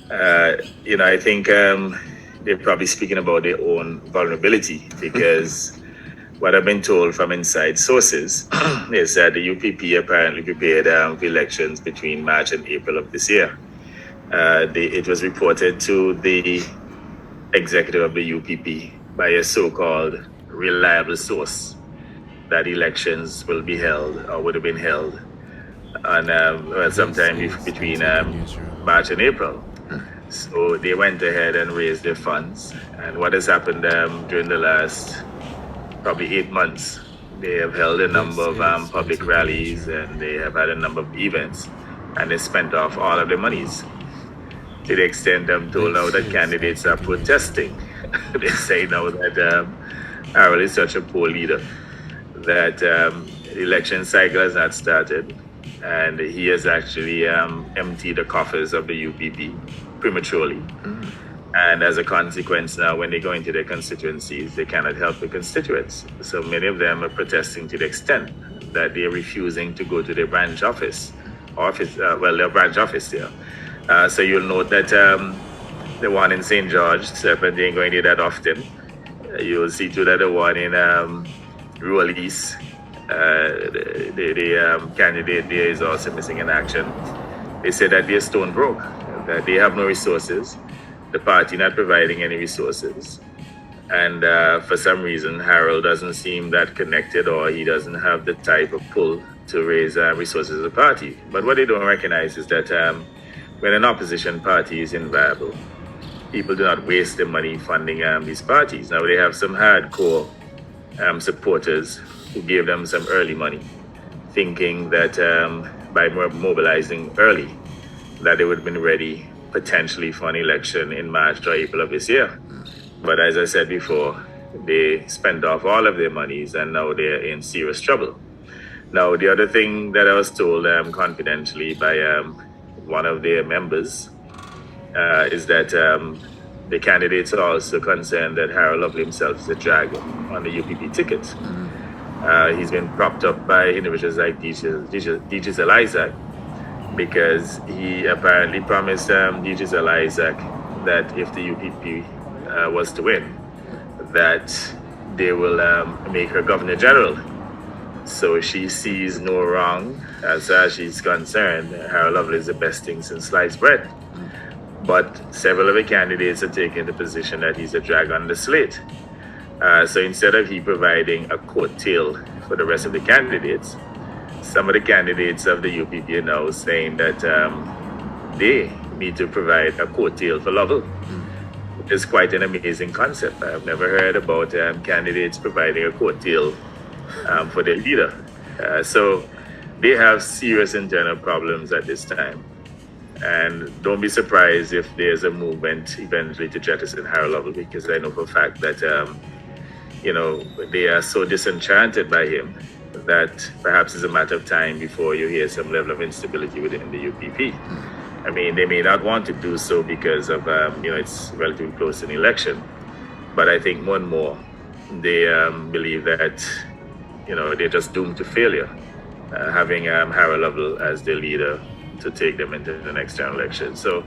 I think they're probably speaking about their own vulnerability because what I've been told from inside sources is that the UPP apparently prepared for elections between March and April of this year. It was reported to the executive of the UPP by a so-called reliable source that elections will be held or would have been held on sometime between March and April. So they went ahead and raised their funds. And what has happened during the last probably 8 months, they have held a number of public rallies and they have had a number of events, and they spent off all of their monies. To the extent I'm told now that candidates are protesting. They say now that Harold is such a poor leader that the election cycle has not started, and he has actually emptied the coffers of the UPP prematurely. And as a consequence, now when they go into their constituencies, they cannot help the constituents. So many of them are protesting to the extent that they are refusing to go to their branch their branch office there. So you'll note that the one in St. George, Serpent, ain't going to that often. You'll see too that the one in Rural East, the candidate there is also missing in action. They say that they're stone broke, that they have no resources, the party not providing any resources. And for some reason, Harold doesn't seem that connected, or he doesn't have the type of pull to raise resources of the party. But what they don't recognize is that when an opposition party is inviable, people do not waste their money funding these parties. Now, they have some hardcore supporters who gave them some early money, thinking that by mobilizing early, that they would have been ready potentially for an election in March or April of this year. But as I said before, they spent off all of their monies and now they're in serious trouble. Now, the other thing that I was told confidentially by one of their members is that the candidates are also concerned that Harold Lovell himself is a drag on the UPP ticket. He's been propped up by individuals like DJ Isaac, because he apparently promised DJ Isaac that if the UPP was to win, that they will make her Governor General. So she sees no wrong as far as she's concerned. Harold Lovell is the best thing since sliced bread. But several of the candidates are taking the position that he's a drag on the slate. So instead of he providing a coattail for the rest of the candidates, some of the candidates of the UPP are now saying that they need to provide a coattail for Lovell. It's quite an amazing concept. I've never heard about candidates providing a coattail for their leader. So they have serious internal problems at this time. And don't be surprised if there's a movement eventually to jettison Harold Lovell, because I know for a fact that, they are so disenchanted by him that perhaps it's a matter of time before you hear some level of instability within the UPP. I mean, they may not want to do so because of, it's relatively close to an election. But I think more and more they believe that, they're just doomed to failure, having Harold Lovell as their leader to take them into the next general election. So